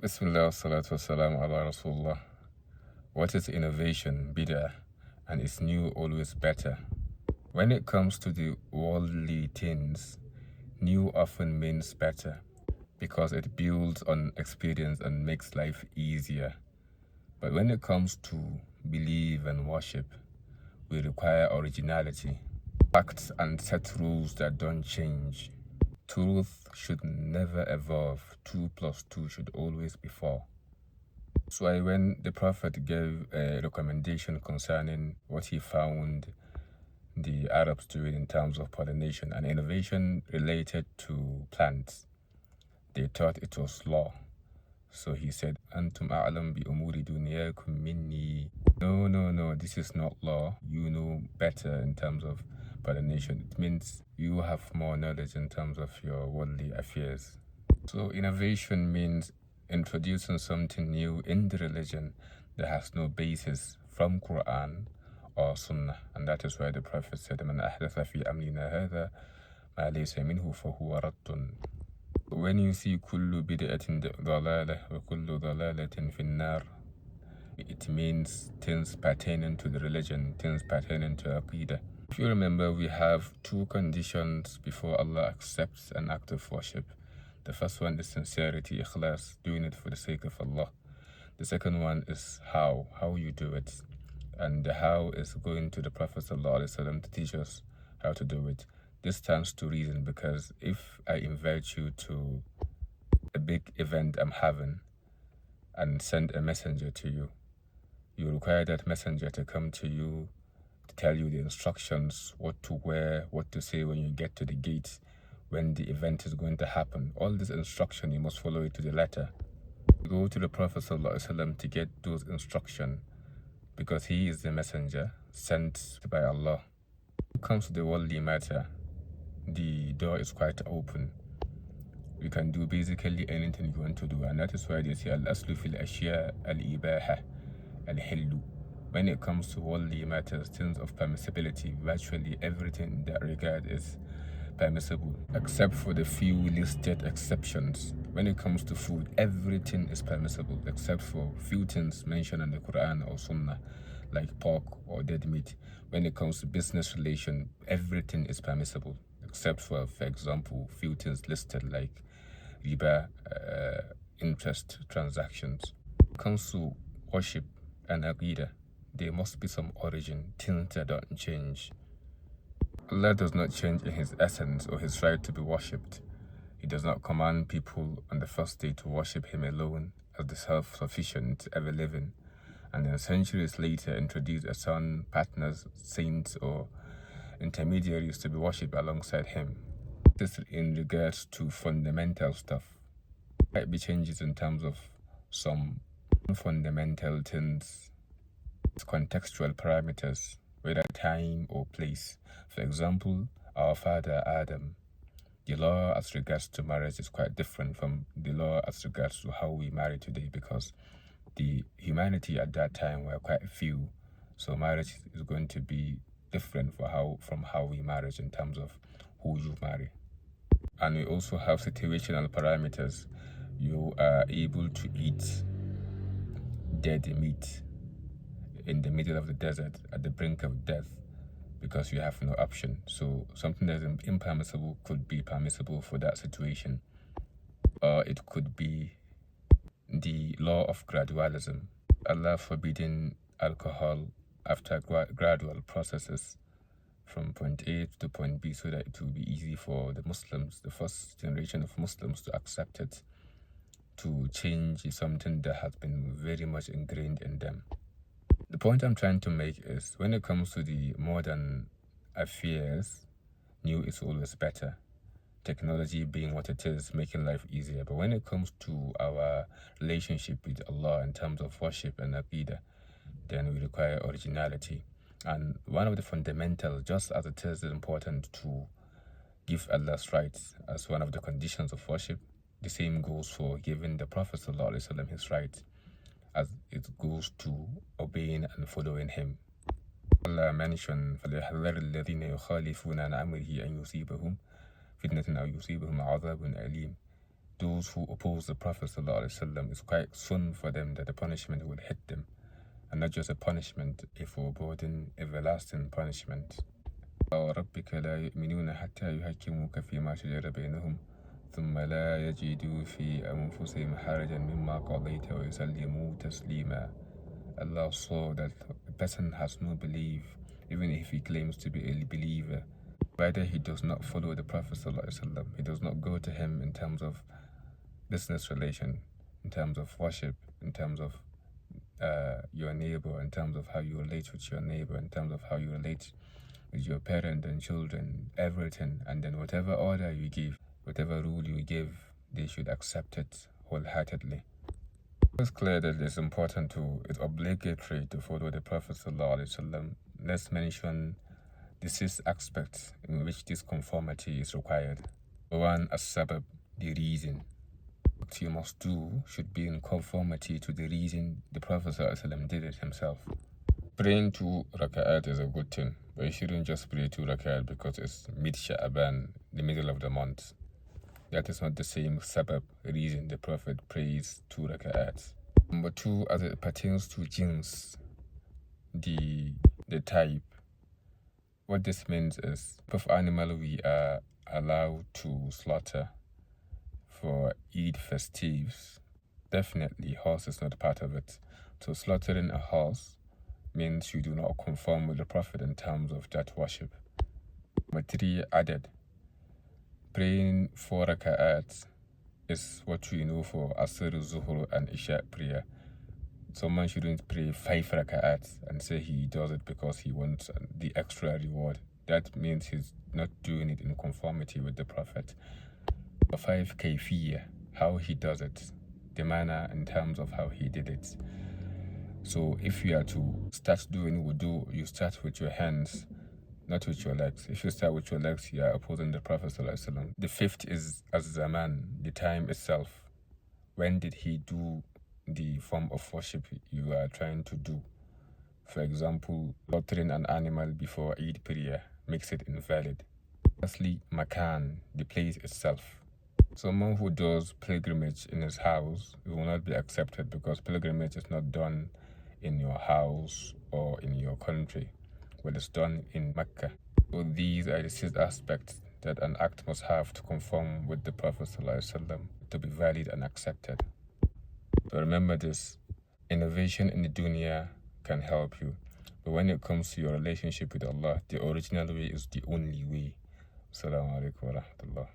Bismillah, salatu wassalam ala Rasulullah. What is innovation, bid'ah, and is new always better? When it comes to the worldly things, new often means better because it builds on experience and makes life easier. But when it comes to belief and worship, we require originality, facts and set rules that don't change. Truth should never evolve. 2 plus 2 should always be 4. That's why when the Prophet gave a recommendation concerning what he found the Arabs doing in terms of pollination and innovation related to plants, they thought it was law. So he said, Antum a'lam bi umuri dunyakum minni. No, this is not law. You know better in terms of pollination. It means you have more knowledge in terms of your worldly affairs. So innovation means introducing something new in the religion that has no basis from Quran or Sunnah. And that is why the Prophet said, Man ahdatha fi amrina hadha ma laysa minhu fahuwa raddun. When you see kullu bid'atin dalalah wa kullu dalalatin fin nar, it means things pertaining to the religion, things pertaining to Aqidah. If you remember, we have 2 conditions before Allah accepts an act of worship. The first one is sincerity, ikhlas, doing it for the sake of Allah. The second one is how you do it. And the how is going to the Prophet ﷺ to teach us how to do it. This stands to reason because if I invite you to a big event I'm having and send a messenger to you, you require that messenger to come to you to tell you the instructions, what to wear, what to say when you get to the gate, when the event is going to happen. All this instruction, you must follow it to the letter. Go to the Prophet ﷺ to get those instructions because he is the messenger sent by Allah. When it comes to the worldly matter, the door is quite open. You can do basically anything you want to do, and that is why they say al-aslu fil ashya al-ibaha al-hillu. When it comes to worldly matters, things of permissibility, virtually everything in that regard is permissible, except for the few listed exceptions. When it comes to food, everything is permissible, except for few things mentioned in the Quran or Sunnah, like pork or dead meat. When it comes to business relation, everything is permissible, except for example, few things listed like riba, interest transactions. When it comes to worship and Aqidah, there must be some origin, things that don't change. Allah does not change in his essence or his right to be worshipped. He does not command people on the first day to worship him alone as the self-sufficient, ever-living, and then centuries later introduce a son, partners, saints, or intermediaries to be worshipped alongside him. This is in regards to fundamental stuff. There might be changes in terms of some fundamental things, contextual parameters, whether time or place. For example, our father Adam, the law as regards to marriage is quite different from the law as regards to how we marry today because the humanity at that time were quite few. So marriage is going to be different from how we marry in terms of who you marry. And we also have situational parameters. You are able to eat dead meat in the middle of the desert at the brink of death because you have no option. So something that is impermissible could be permissible for that situation. Or it could be the law of gradualism. Allah forbidding alcohol after gradual processes from point A to point B so that it will be easy for the Muslims, the first generation of Muslims, to accept it. To change is something that has been very much ingrained in them. The point I'm trying to make is when it comes to the modern affairs, new is always better. Technology being what it is, making life easier. But when it comes to our relationship with Allah in terms of worship and Aqidah, then we require originality. And one of the fundamentals, just as it is important to give Allah's rights as one of the conditions of worship, the same goes for giving the Prophet ﷺ his rights, as it goes to obeying and following him. Allah mentioned, فَلْيَحْذَرِ الَّذِينَ يُخَالِفُونَ عَنْ أَمْرِهِ أَنْ يُصِيبَهُمْ فِتْنَةٌ أَوْ يُصِيبَهُمْ عَذَابٌ أَلِيمٌ. those who oppose the Prophet ﷺ, it's quite soon for them that the punishment will hit them. And not just a punishment, a foreboding, everlasting punishment. وربك لا يؤمنون حتى يحكموك فيما شجر بينهم ثم لا يجدوا في أنفسهم حرجا مما قضيت ويسلموا تسليما. Allah saw that a person has no belief, even if he claims to be a believer. Whether he does not follow the Prophet ﷺ, he does not go to him in terms of business relation, in terms of worship, in terms of your neighbor, in terms of how you relate with your neighbor, in terms of how you relate with your parent and children, everything. And then whatever order you give, whatever rule you give, they should accept it wholeheartedly. It's clear that it's important it's obligatory to follow the Prophet ﷺ. Let's mention the 6 aspects in which this conformity is required. 1. As-sabab, the reason. What you must do should be in conformity to the reason the Prophet ﷺ did it himself. Praying 2 raka'at is a good thing, but you shouldn't just pray 2 raka'at because it's mid-Sha'aban, the middle of the month. That is not the same sabab, reason the Prophet prays 2 raka'at. Number 2, as it pertains to jins, the type. What this means is, of animal we are allowed to slaughter for Eid festives. Definitely, horse is not part of it. So slaughtering a horse means you do not conform with the Prophet in terms of that worship. Number 3, added. Praying 4 raka'at is what we know for Asr, Zuhur and Isha prayer. Someone shouldn't pray 5 raka'at and say he does it because he wants the extra reward. That means he's not doing it in conformity with the Prophet. 5, kayfiyya, how he does it, the manner in terms of how he did it. So if you are to start doing wudu, you start with your hands, not with your legs. If you start with your legs, you are opposing the Prophet ﷺ. The 5th is az-zaman, the time itself. When did he do the form of worship you are trying to do? For example, slaughtering an animal before Eid prayer makes it invalid. Lastly, makan, the place itself. Someone who does pilgrimage in his house will not be accepted because pilgrimage is not done in your house or in your country, but it's done in Mecca. So these are the 6 aspects that an act must have to conform with the Prophet ﷺ to be valid and accepted. So remember this, innovation in the dunya can help you, but when it comes to your relationship with Allah, the original way is the only way. Assalamu alaikum wa rahmatullah.